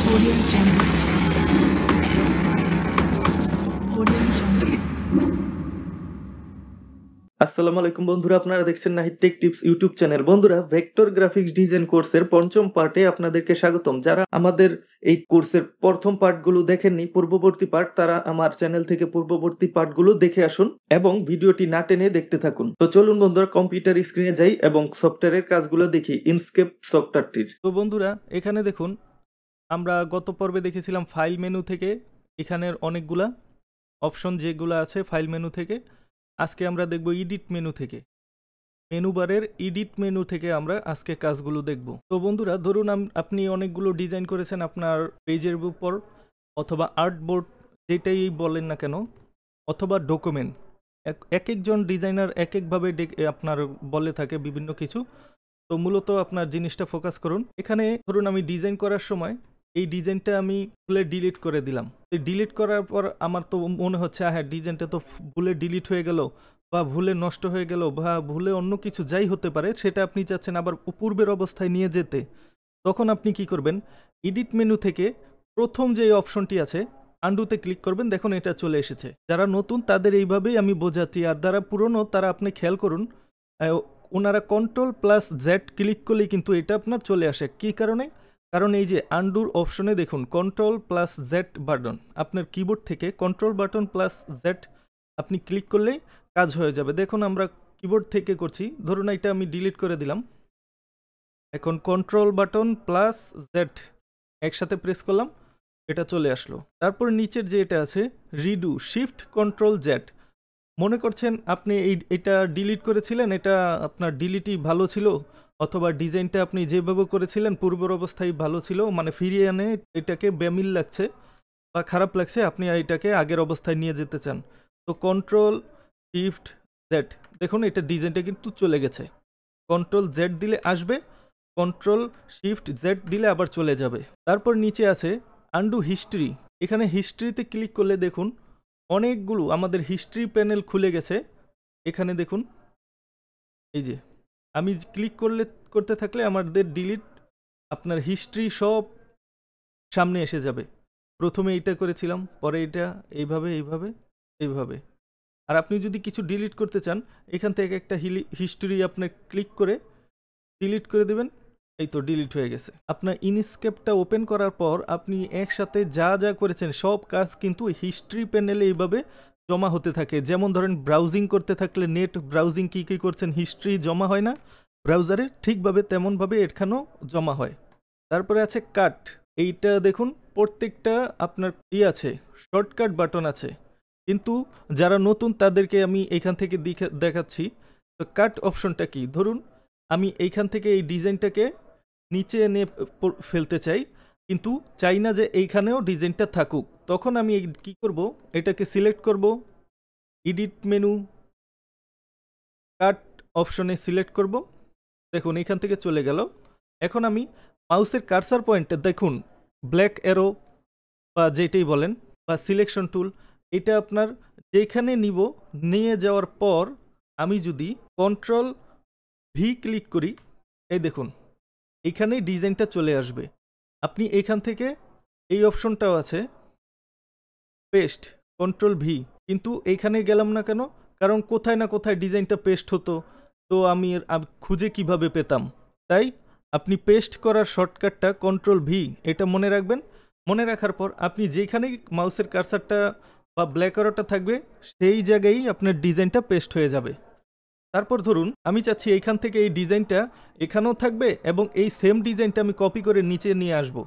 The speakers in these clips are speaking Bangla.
Audio Jungle. Audio Jungle. আসসালামু আলাইকুম বন্ধুরা, আপনারা দেখছেন Nahid take tips YouTube channel. বন্ধুরা, ভেক্টর গ্রাফিক্স ডিজাইন কোর্সের পঞ্চম পার্টে আপনাদেরকে স্বাগতম। যারা আমাদের এই কোর্সের প্রথম পার্টগুলো দেখেননি, পূর্ববর্তী পার্ট, তারা আমার চ্যানেল থেকে পূর্ববর্তী পার্টগুলো দেখে আসুন এবং ভিডিওটি না টেনে দেখতে থাকুন। তো চলুন বন্ধুরা, কম্পিউটার স্ক্রিনে যাই এবং সফটওয়্যারের কাজগুলো দেখি ইনস্কেপ সফটওয়্যারটির। তো বন্ধুরা, এখানে দেখুন, আমরা গত পর্বে দেখেছিলাম ফাইল মেনু থেকে এখানের অনেকগুলা অপশন যেগুলো আছে ফাইল মেনু থেকে। আজকে আমরা দেখব এডিট মেনু থেকে, মেনু বারের এডিট মেনু থেকে আমরা আজকে কাজগুলো দেখব। তো বন্ধুরা, ধরুন আপনি অনেকগুলো ডিজাইন করেছেন আপনার পেজের উপর, অথবা আর্টবোর্ড, যেটাই বলেন না কেন, অথবা ডকুমেন্ট। এক একজন ডিজাইনার এক একভাবে আপনার বলে থাকে বিভিন্ন কিছু। তো মূলত আপনার জিনিসটা ফোকাস করুন। এখানে ধরুন আমি ডিজাইন করার সময় এই ডিজাইনটা আমি ভুলে ডিলিট করে দিলাম। ডিলিট করার পর আমার তো মনে হচ্ছে হ্যাঁ, ডিজাইনটা তো ভুলে ডিলিট হয়ে গেল, বা ভুলে নষ্ট হয়ে গেল, বা ভুলে অন্য কিছু যাই হতে পারে, সেটা আপনি চাচ্ছেন আবার পূর্বের অবস্থায় নিয়ে যেতে। তখন আপনি কি করবেন, এডিট মেনু থেকে প্রথম যে অপশনটি আছে আন্ডুতে ক্লিক করবেন। দেখুন এটা চলে এসেছে। যারা নতুন তাদের এইভাবেই আমি বোঝাচ্ছি, আর যারা পুরনো তারা আপনি খেয়াল করুন, ওনারা Ctrl+Z ক্লিক করলেই কিন্তু এটা আপনার চলে আসে। কী কারণে? কারণ এই যে আন্ডুর অপশনে দেখুন Ctrl+Z বাটন, আপনার কিবোর্ড থেকে Ctrl+Z আপনি ক্লিক করলেই কাজ হয়ে যাবে। দেখুন আমরা কিবোর্ড থেকে করছি, ধরুন এটা আমি ডিলিট করে দিলাম। এখন Ctrl+Z একসাথে প্রেস করলাম, এটা চলে আসলো। তারপর নিচের যে এটা আছে রিডু, শিফট Ctrl+Z। মনে করছেন আপনি এটা ডিলিট করেছিলেন, এটা আপনার ডিলিটই ভালো ছিল, অথবা ডিজাইনটা আপনি যেভাবে করেছিলেন পূর্বের অবস্থায় ভালো ছিল, মানে ফিরিয়ে এনে এটাকে বেমিল লাগছে বা খারাপ লাগছে, আপনি এটাকে আগের অবস্থায় নিয়ে যেতে চান। তো Ctrl+Shift+Z, দেখুন এটা ডিজাইনটা কিন্তু চলে গেছে। Ctrl+Z দিলে আসবে, Ctrl+Shift+Z দিলে আবার চলে যাবে। তারপর নিচে আছে আন্ডু হিস্ট্রি। এখানে হিস্ট্রিতে ক্লিক করলে দেখুন অনেকগুলো আমাদের হিস্ট্রি প্যানেল খুলে গেছে। এখানে দেখুন, এই যে আমি ক্লিক করতে থাকলে আমাদের ডিলিট আপনার হিস্ট্রি সব সামনে এসে যাবে। প্রথমে এইটা করেছিলাম, পরে এটা, এইভাবে এইভাবে এইভাবে। আর আপনি যদি কিছু ডিলিট করতে চান, এখান থেকে একটা হিস্ট্রি আপনি ক্লিক করে ডিলিট করে দেবেন, এই তো ডিলিট হয়ে গেছে। আপনার ইনস্কেপটা ওপেন করার পর আপনি একসাথে যা যা করেছেন সব কাজ কিন্তু হিস্ট্রি প্যানেলে এইভাবে জমা হতে থাকে। যেমন ধরেন ব্রাউজিং করতে থাকলে নেট ব্রাউজিং কী কী করছেন হিস্ট্রি জমা হয় না ব্রাউজারে, ঠিকভাবে তেমনভাবে এখানেও জমা হয়। তারপরে আছে কাট। এইটা দেখুন প্রত্যেকটা আপনার আছে, শর্টকাট বাটন আছে, কিন্তু যারা নতুন তাদেরকে আমি এইখান থেকে দেখাচ্ছি। তো কাট অপশনটা কি, ধরুন আমি এইখান থেকে এই ডিজাইনটাকে নিচে এনে ফেলতে চাই, কিন্তু চাই না যে এইখানেও ডিজাইনটা থাকুক। তখন আমি কি করব, এটাকে সিলেক্ট করব, এডিট মেনু, কাট অপশনে সিলেক্ট করব। দেখুন এখান থেকে চলে গেল। এখন আমি মাউসের কার্সার পয়েন্টে দেখুন ব্ল্যাক অ্যারো বা যেটাই বলেন, বা সিলেকশন টুল, এটা আপনার যেখানে নিয়ে যাওয়ার পর আমি যদি Ctrl+V ক্লিক করি, এই দেখুন এইখানেই ডিজাইনটা চলে আসবে। আপনি এইখান থেকে এই অপশনটাও আছে পেস্ট, Ctrl+V, কিন্তু এইখানে গেলাম না কেন, কারণ কোথায় না কোথায় ডিজাইনটা পেস্ট হতো, তো আমি খুঁজে কিভাবে পেতাম। তাই আপনি পেস্ট করার শর্টকাটটা Ctrl+V, এটা মনে রাখবেন। মনে রাখার পর আপনি যেখানেই মাউসের কার্সারটা বা ব্ল্যাক অ্যারোটা থাকবে সেই জায়গায় আপনার ডিজাইনটা পেস্ট হয়ে যাবে। তারপর ধরুন আমি চাচ্ছি এইখান থেকে এই ডিজাইনটা এখানেও থাকবে এবং এই সেম ডিজাইনটা আমি কপি করে নিচে নিয়ে আসব।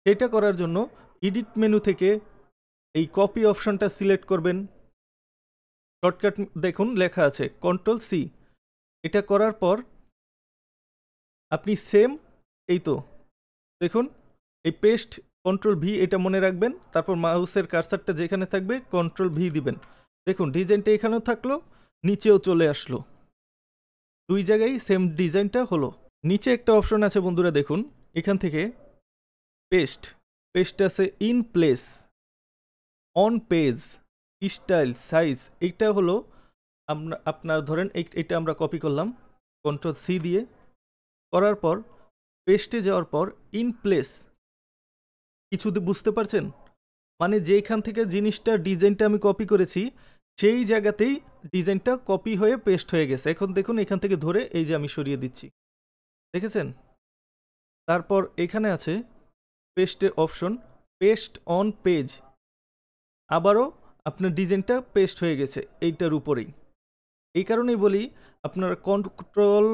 সেটা করার জন্য এডিট মেনু থেকে এই কপি অপশনটা সিলেক্ট করবেন। শর্টকাট দেখুন লেখা আছে Ctrl+C। এটা করার পর আপনি সেম, এই তো দেখুন এই পেস্ট, Ctrl+V, এটা মনে রাখবেন। তারপর মাউসের কার্সারটা যেখানে থাকবে Ctrl+V দিবেন। দেখুন ডিজাইনটা এখানেও থাকলো, নিচেও চলে আসলো, দুই জায়গায় সেম ডিজাইনটা হলো। নিচে একটা অপশন আছে বন্ধুরা, দেখুন এখান থেকে পেস্ট আছে in place, on page, style, size. এইটা হলো আপনার ধরেন এটা আমরা কপি করলাম Ctrl+C দিয়ে, করার পর পেস্টে যাওয়ার পর ইন প্লেস কিছুতে বুঝতে পারছেন? মানে যেখান থেকে জিনিসটা ডিজাইনটা আমি কপি করেছি সেই জায়গাতেই ডিজাইনটা কপি হয়ে পেস্ট হয়ে গেছে। এখন দেখুন এখান থেকে ধরে এই যে আমি সরিয়ে দিচ্ছি, দেখেছেন? তারপর এখানে আছে পেস্টের অপশন, পেস্ট অন পেজ, আবারও আপনার ডিজাইনটা পেস্ট হয়ে গেছে এইটার উপরেই। এই কারণেই বলি আপনার কন্ট্রোল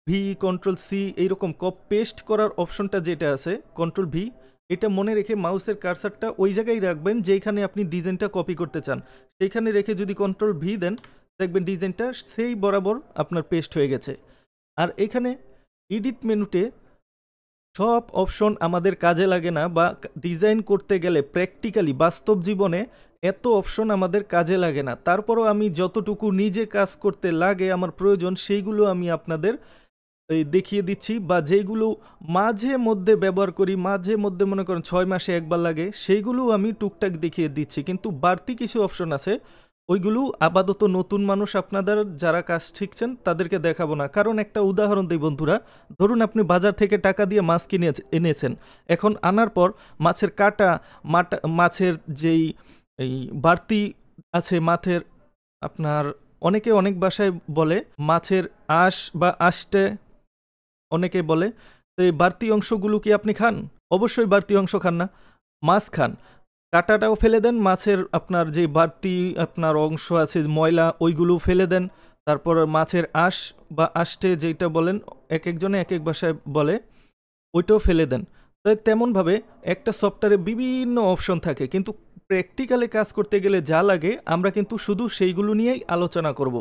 ভি, কন্ট্রোল সি এইরকম পেস্ট করার অপশনটা যেটা আছে কন্ট্রোল ভি, এটা মনে রেখে মাউসের কার্সারটা ওই জায়গায় রাখবেন যেখানে আপনি ডিজাইনটা কপি করতে চান, সেইখানে রেখে যদি কন্ট্রোল ভি দেন দেখবেন ডিজাইনটা সেই বরাবর আপনার পেস্ট হয়ে গেছে। আর এখানে এডিট মেনুতে সব অপশন আমাদের কাজে লাগে না, বা ডিজাইন করতে গেলে প্র্যাকটিক্যালি বাস্তব জীবনে এত অপশন আমাদের কাজে লাগে না। তারপরও আমি যতটুকু নিজে কাজ করতে লাগে আমার প্রয়োজন সেইগুলো আমি আপনাদের দেখিয়ে দিচ্ছি, বা যেইগুলো মাঝে মধ্যে ব্যবহার করি, মাঝে মধ্যে মনে করেন 6 মাসে একবার লাগে, সেইগুলো আমি টুকটাক দেখিয়ে দিচ্ছি। কিন্তু বাড়তি কিছু অপশন আছে ওইগুলো আপাতত নতুন মানুষ আপনাদের যারা কাজ শিখছেন তাদেরকে দেখাবো না। কারণ একটা উদাহরণ দিই বন্ধুরা, ধরুন আপনি বাজার থেকে টাকা দিয়ে মাছ কিনে এনেছেন, এখন আনার পর মাছের কাটা, মাছের যেই এই বাড়তি আছে, মাছের আপনার অনেকে অনেক ভাষায় বলে মাছের আঁশ বা আঁশটে অনেকে বলে, তো এই বাড়তি অংশগুলো কি আপনি খান? অবশ্যই বাড়তি অংশ খান না, মাছ খান। কাঁটাটাও ফেলে দেন, মাছের আপনার যে বাড়তি আপনার অংশ আছে ময়লা ওইগুলো ফেলে দেন। তারপর মাছের আঁশ বা আঁশটে যেটা বলেন, এক একজনে এক এক ভাষায় বলে, ওইটাও ফেলে দেন। তো তেমনভাবে একটা সফটওয়্যারে বিভিন্ন অপশন থাকে, কিন্তু প্র্যাকটিক্যালে কাজ করতে গেলে যা লাগে আমরা কিন্তু শুধু সেইগুলো নিয়েই আলোচনা করব।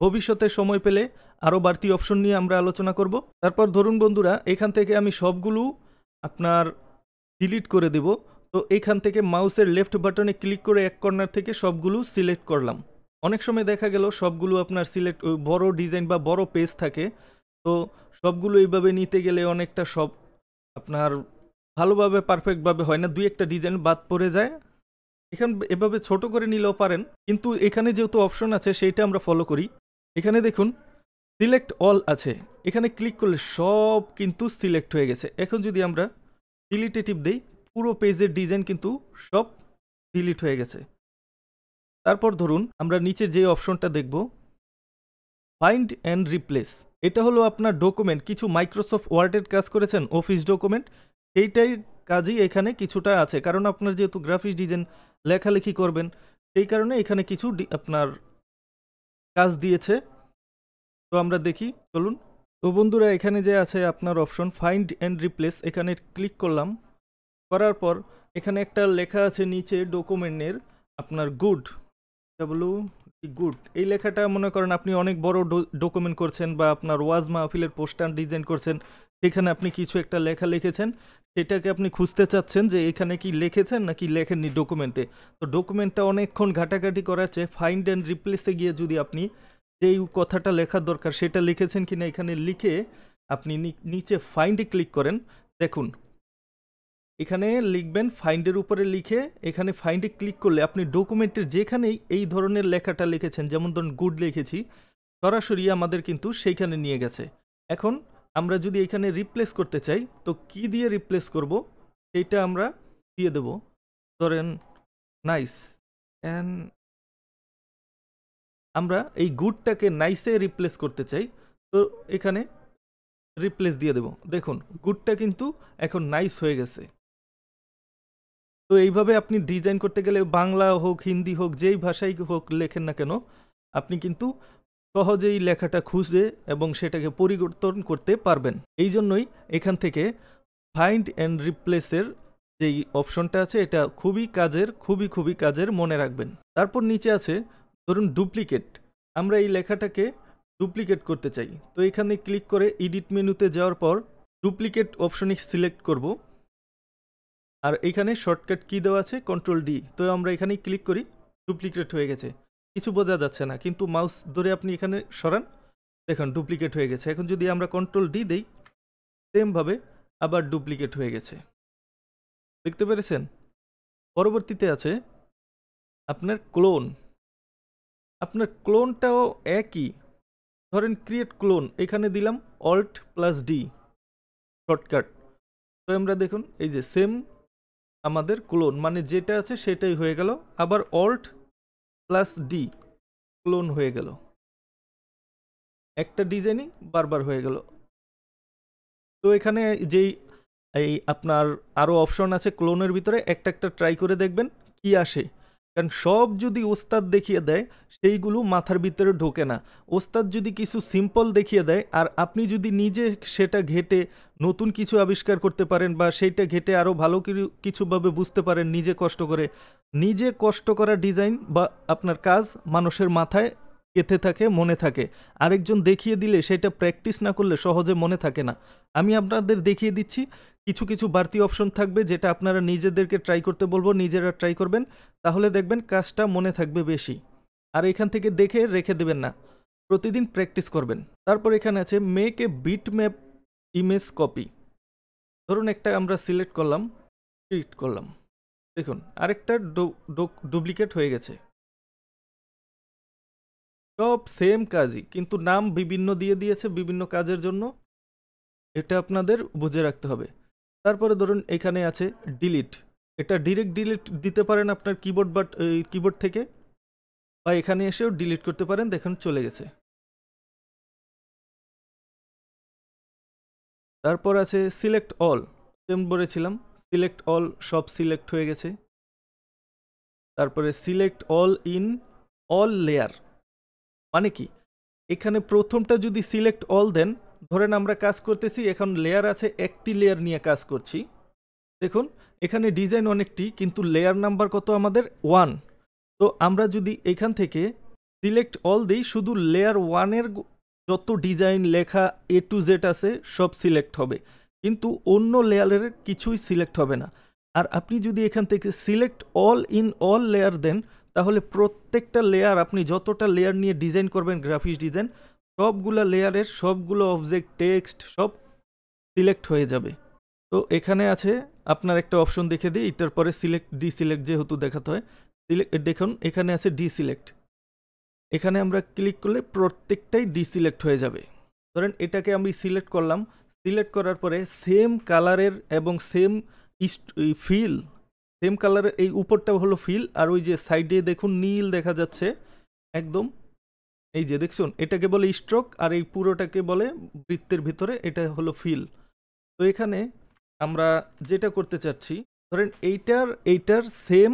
ভবিষ্যতে সময় পেলে আরও বাড়তি অপশন নিয়ে আমরা আলোচনা করব। তারপর ধরুন বন্ধুরা এখান থেকে আমি সবগুলো আপনার ডিলিট করে দেব। তো এখান থেকে মাউসের লেফট বাটনে ক্লিক করে এক কর্নার থেকে সবগুলো সিলেক্ট করলাম। অনেক সময় দেখা গেল সবগুলো আপনার সিলেক্ট, বড় ডিজাইন বা বড় পেজ থাকে, তো সবগুলো এইভাবে নিতে গেলে অনেকটা সব আপনার ভালোভাবে পারফেক্টভাবে হয় না, দুই একটা ডিজাইন বাদ পড়ে যায়। এখানে এভাবে ছোট করে নিলেও পারেন, কিন্তু এখানে যেহেতু অপশন আছে সেইটা আমরা ফলো করি। এখানে দেখুন সিলেক্ট অল আছে, এখানে ক্লিক করলে সব কিন্তু সিলেক্ট হয়ে গেছে। এখন যদি আমরা ডিলিটে টিপ দেই পুরো পেজের ডিজাইন কিন্তু সব ডিলিট হয়ে গেছে। তারপর ধরুন আমরা নিচের যে অপশনটা দেখব ফাইন্ড অ্যান্ড রিপ্লেস, এটা হলো আপনার ডকুমেন্ট, কিছু মাইক্রোসফট ওয়ার্ডের কাজ করেছেন অফিস ডকুমেন্ট, সেইটাই কাজই এখানে কিছুটা আছে। কারণ আপনার যেহেতু গ্রাফিক্স ডিজাইন লেখালেখি করবেন সেই কারণে এখানে কিছু আপনার কাজ দিয়েছে। তো আমরা দেখি চলুন। তো বন্ধুরা এখানে যে আছে আপনার অপশন ফাইন্ড অ্যান্ড রিপ্লেস, এখানে ক্লিক করলাম, করার পর এখানে একটা লেখা আছে নিচে ডকুমেন্টের আপনার গুড, গুড, এই লেখাটা মনে করেন আপনি অনেক বড় ডকুমেন্ট করছেন বা আপনার ওয়াজ মাহফিলের পোস্টার ডিজাইন করছেন, সেখানে আপনি কিছু একটা লেখা লিখেছেন, সেটাকে আপনি খুঁজতে চাচ্ছেন যে এখানে কি লিখেছেন নাকি লেখেননি ডকুমেন্টে। তো ডকুমেন্টটা অনেকক্ষণ ঘাটাঘাটি করার চেয়ে ফাইন্ড অ্যান্ড রিপ্লেসে গিয়ে যদি আপনি যেই কথাটা লেখার দরকার সেটা লিখেছেন কিনা এখানে লিখে আপনি নিচে ফাইন্ডে ক্লিক করেন, দেখুন এখানে লিখবেন ফাইন্ডের উপরে লিখে এখানে ফাইন্ডে ক্লিক করলে আপনি ডকুমেন্টের যেখানেই এই ধরনের লেখাটা লিখেছেন, যেমন ধরুন গুড লিখেছি, সরাসরি আমাদের কিন্তু সেইখানে নিয়ে গেছে। এখন আমরা যদি এখানে রিপ্লেস করতে চাই তো কি দিয়ে রিপ্লেস করব সেইটা আমরা দিয়ে দেব, ধরেন নাইস, অ্যান্ড আমরা এই গুডটাকে নাইসে রিপ্লেস করতে চাই, তো এখানে রিপ্লেস দিয়ে দেব। দেখুন গুডটা কিন্তু এখন নাইস হয়ে গেছে। তো এইভাবে আপনি ডিজাইন করতে গেলে বাংলা হোক হিন্দি হোক যেই ভাষাই হোক লেখেন না কেন আপনি কিন্তু সহজেই লেখাটা খুঁজে এবং সেটাকে পরিবর্তন করতে পারবেন। এই জন্যই এখান থেকে ফাইন্ড অ্যান্ড রিপ্লেসের যেই অপশনটা আছে এটা খুবই কাজের, মনে রাখবেন। তারপর নিচে আছে ধরুন ডুপ্লিকেট, আমরা এই লেখাটাকে ডুপ্লিকেট করতে চাই, তো এখানে ক্লিক করে এডিট মেনুতে যাওয়ার পর ডুপ্লিকেট অপশনে সিলেক্ট করব, আর এখানে শর্টকাট কি দেওয়া আছে কন্ট্রোল ডি, তো আমরা এখানে ক্লিক করি, ডুপ্লিকেট হয়ে গেছে। কিছু বোঝা যাচ্ছে না, কিন্তু মাউস ধরে আপনি এখানে সরান, দেখুন ডুপ্লিকেট হয়ে গেছে। এখন যদি আমরা কন্ট্রোল ডি দেই সেমভাবে আবার ডুপ্লিকেট হয়ে গেছে, দেখতে পেরেছেন। পরবর্তীতে আছে আপনার ক্লোন, আপনার ক্লোনটাও একই, ধরেন ক্রিয়েট ক্লোন, এখানে দিলাম অল্ট প্লাস ডি শর্টকাট, তো আমরা দেখুন এই যে সেম আমাদের ক্লোন, মানে যেটা আছে সেটাই হয়ে গেল। আবার অল্ট প্লাস ডি, ক্লোন হয়ে গেল, একটা ডিজাইনই বারবার হয়ে গেল। তো এখানে যেই এই আপনার আরও অপশন আছে ক্লোনের ভিতরে, একটা একটা ট্রাই করে দেখবেন কি আসে। কারণ সব যদি ওস্তাদ দেখিয়ে দেয় সেইগুলো মাথার ভিতরে ঢোকে না। ওস্তাদ যদি কিছু সিম্পল দেখিয়ে দেয় আর আপনি যদি নিজে সেটা ঘেটে নতুন কিছু আবিষ্কার করতে পারেন বা সেইটা ঘেটে আরও ভালো কিছুভাবে বুঝতে পারেন নিজে কষ্ট করে, নিজে কষ্ট করা ডিজাইন বা আপনার কাজ মানুষের মাথায় গেঁথে থাকে, মনে থাকে। আরেকজন দেখিয়ে দিলে সেটা প্র্যাকটিস না করলে সহজে মনে থাকে না। আমি আপনাদের দেখিয়ে দিচ্ছি, কিছু কিছু বাড়তি অপশন থাকবে যেটা আপনারা নিজেদেরকে ট্রাই করতে বলবো, নিজেরা ট্রাই করবেন, তাহলে দেখবেন কাজটা মনে থাকবে বেশি। আর এখান থেকে দেখে রেখে দেবেন না, প্রতিদিন প্র্যাকটিস করবেন। তারপর এখানে আছে make a bitmap image copy. ধরুন একটা আমরা সিলেক্ট করলাম, ক্লিক করলাম, দেখুন আরেকটা ডুপ্লিকেট হয়ে গেছে। সব সেম কাজই, কিন্তু নাম বিভিন্ন দিয়ে দিয়েছে বিভিন্ন কাজের জন্য, এটা আপনাদের বুঝে রাখতে হবে। তারপরে ধরুন এখানে আছে ডিলিট, এটা ডিরেক্ট ডিলিট দিতে পারেন আপনার কিবোর্ড থেকে, বা এখানে এসেও ডিলিট করতে পারেন, দেখুন চলে গেছে। তারপর আছে সিলেক্ট অল, সেম বলেছিলাম সিলেক্ট অল, সব সিলেক্ট হয়ে গেছে। তারপরে select all in all layer, মানে কি এখানে প্রথমটা যদি সিলেক্ট অল দেন, ধরেন আমরা কাজ করতেছি, এখন লেয়ার আছে, একটি লেয়ার নিয়ে কাজ করছি, দেখুন এখানে ডিজাইন অনেকটি কিন্তু লেয়ার নাম্বার কত আমাদের 1। তো আমরা যদি এখান থেকে সিলেক্ট অল দিই, শুধু লেয়ার 1-এর যত ডিজাইন লেখা A to Z আছে সব সিলেক্ট হবে, কিন্তু অন্য লেয়ারের কিছুই সিলেক্ট হবে না। আর আপনি যদি এখান থেকে select all in all layer দেন, তাহলে প্রত্যেকটা লেয়ার, আপনি যতটা লেয়ার নিয়ে ডিজাইন করবেন গ্রাফিক্স ডিজাইন, সবগুলা লেয়ারের সবগুলো অবজেক্ট, টেক্সট সব সিলেক্ট হয়ে যাবে। তো এখানে আছে আপনার একটা অপশন দেখে দিই, এটার পরে সিলেক্ট ডিসিলেক্ট যেহেতু দেখাতে হয়, দেখুন এখানে আছে ডিসিলেক্ট, এখানে আমরা ক্লিক করলে প্রত্যেকটাই ডিসিলেক্ট হয়ে যাবে। ধরেন এটাকে আমি সিলেক্ট করলাম, সিলেক্ট করার পরে সেম কালারের এবং সেম ফিল, সেম কালারের এই উপরটা হলো ফিল, আর ওই যে সাইডে দেখুন নীল দেখা যাচ্ছে একদম, এই যে দেখুন এটাকে বলে স্ট্রোক, আর এই পুরোটাকে বলে বৃত্তের ভিতরে, এটা হলো ফিল। তো এখানে আমরা যেটা করতে চাচ্ছি, ধরেন এইটার সেম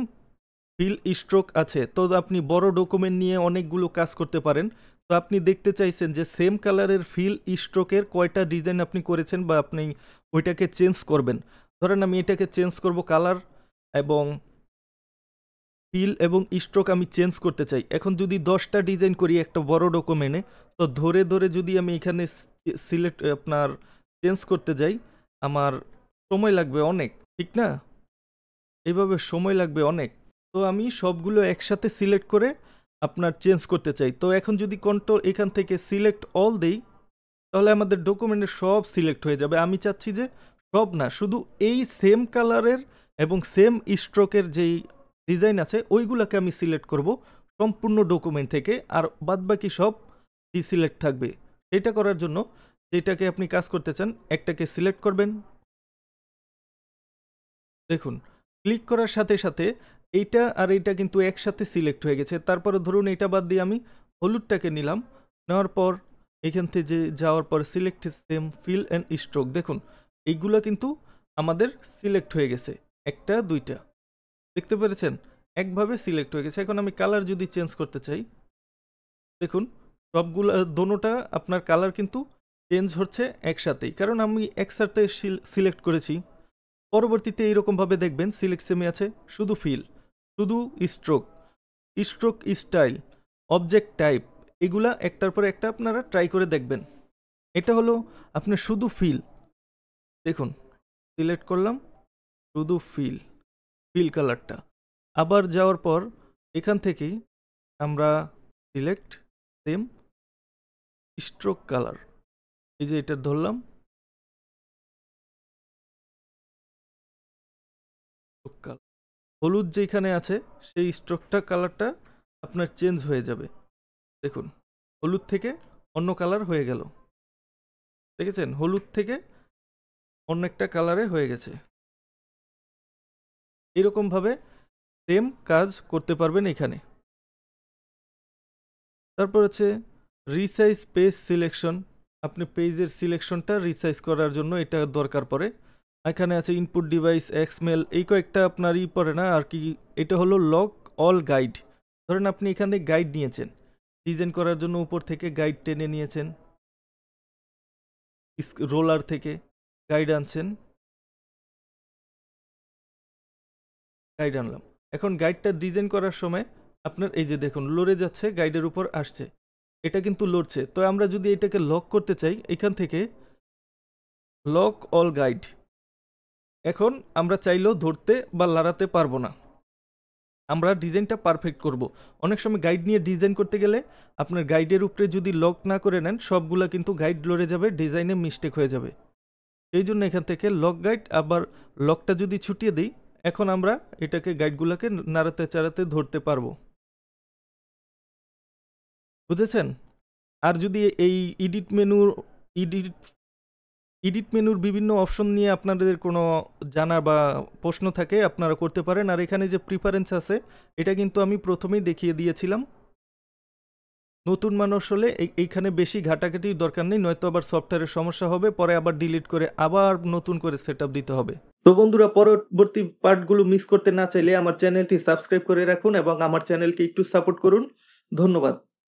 ফিল স্ট্রোক আছে, তো আপনি বড় ডকুমেন্ট নিয়ে অনেকগুলো কাজ করতে পারেন। তো আপনি দেখতে চাইছেন যে সেম কালারের ফিল স্ট্রোকের কয়টা ডিজাইন আপনি করেছেন, বা আপনি ওইটাকে চেঞ্জ করবেন। ধরেন আমি এটাকে চেঞ্জ করব, কালার এবং ফিল এবং স্ট্রোক আমি চেঞ্জ করতে চাই। এখন যদি 10টা ডিজাইন করি একটা বড় ডকুমেন্টে, তো ধরে ধরে যদি আমি এখানে সিলেক্ট আপনার চেঞ্জ করতে যাই, আমার সময় লাগবে অনেক, ঠিক না? এইভাবে সময় লাগবে অনেক। তো আমি সবগুলো একসাথে সিলেক্ট করে আপনার চেঞ্জ করতে চাই। তো এখন যদি কন্ট্রোল এখান থেকে সিলেক্ট অল দেই, তাহলে আমাদের ডকুমেন্টের সব সিলেক্ট হয়ে যাবে। আমি চাচ্ছি যে সব না, শুধু এই সেম কালারের এবং সেম স্ট্রোকের যেই ডিজাইন আছে ওইগুলোকে আমি সিলেক্ট করব সম্পূর্ণ ডকুমেন্ট থেকে, আর বাদবাকি সব ডিসিলেক্ট থাকবে। এটা করার জন্য যেটাকে আপনি কাজ করতে চান, একটাকে সিলেক্ট করবেন, দেখুন ক্লিক করার সাথে সাথে এইটা আর এইটা কিন্তু একসাথে সিলেক্ট হয়ে গেছে। তারপরে ধরুন এটা বাদ দিয়ে আমি হলুদটাকে নিলাম, নেওয়ার পর এখান থেকে যাওয়ার পর select same fill and stroke, দেখুন এইগুলো কিন্তু আমাদের সিলেক্ট হয়ে গেছে, একটা দুইটা, দেখতে পেরেছেন একভাবে সিলেক্ট হয়ে গেছে। এখন আমি কালার যদি চেঞ্জ করতে চাই, দেখুন সবগুলো দোনোটা আপনার কালার কিন্তু চেঞ্জ হচ্ছে একসাথেই, কারণ আমি একসাথে সিলেক্ট করেছি। পরবর্তীতে এইরকমভাবে দেখবেন সিলেক্ট সেমে আছে শুধু ফিল, শুধু stroke, stroke style, object type, এগুলা একটার পর একটা আপনারা ট্রাই করে দেখবেন। এটা হলো আপনার শুধু ফিল, দেখুন সিলেক্ট করলাম শুধু ফিল, ফিল কালারটা। আবার যাওয়ার পর এখান থেকেই আমরা সিলেক্ট সেম স্ট্রোক কালার, এই যে এটা ধরলাম, হলুদ যেখানে আছে সেই স্ট্রোকটা কালারটা আপনার চেঞ্জ হয়ে যাবে, দেখুন হলুদ থেকে অন্য কালার হয়ে গেল, দেখেছেন হলুদ থেকে অন্য একটা কালারে হয়ে গেছে। এরকমভাবে সেম কাজ করতে পারবেন এখানে। তারপর হচ্ছে রিসাইজ পেজ সিলেকশন, আপনি পেজের সিলেকশনটা রিসাইজ করার জন্য এটা দরকার পড়ে। এখানে আছে ইনপুট ডিভাইস, এক্সমেল, এই কয়েকটা আপনার পড়ে না আর কি। এটা হলো লক অল গাইড। ধরেন আপনি এখানে গাইড নিয়েছেন, ডিজাইন করার জন্য উপর থেকে গাইড টেনে নিয়েছেন, রোলার থেকে গাইড আনছেন, গাইড আনলাম। এখন গাইডটা ডিজাইন করার সময় আপনার এই যে দেখুন লড়ে যাচ্ছে, গাইডের উপর আসছে, এটা কিন্তু লড়ছে। তো আমরা যদি এটাকে লক করতে চাই, এখান থেকে লক অল গাইড, এখন আমরা চাইলেও ধরতে বা লড়াতে পারবো না, আমরা ডিজাইনটা পারফেক্ট করব। অনেক সময় গাইড নিয়ে ডিজাইন করতে গেলে আপনার গাইডের উপরে যদি লক না করে নেন, সবগুলা কিন্তু গাইড লড়ে যাবে, ডিজাইনে মিস্টেক হয়ে যাবে। সেই জন্য এখান থেকে লক গাইড, আবার লকটা যদি ছুটিয়ে দিই, এখন আমরা এটাকে গাইডগুলোকে নাড়াতে চাড়াতে ধরতে পারবো। বুঝেছেন? আর যদি এই এডিট মেনুর বিভিন্ন অপশন নিয়ে আপনাদের কোনো জানা বা প্রশ্ন থাকে, আপনারা করতে পারেন। আর এখানে যে প্রিফারেন্স আছে, এটা কিন্তু আমি প্রথমেই দেখিয়ে দিয়েছিলাম। নতুন মানুষ হলে এইখানে বেশি ঘাটাঘাটির দরকার নেই, নয়তো আবার সফটওয়্যারের সমস্যা হবে, পরে আবার ডিলিট করে আবার নতুন করে সেট দিতে হবে। তো বন্ধুরা, পরবর্তী পার্টগুলো মিস করতে না চাইলে আমার চ্যানেলটি সাবস্ক্রাইব করে রাখুন এবং আমার চ্যানেলকে একটু সাপোর্ট করুন। ধন্যবাদ।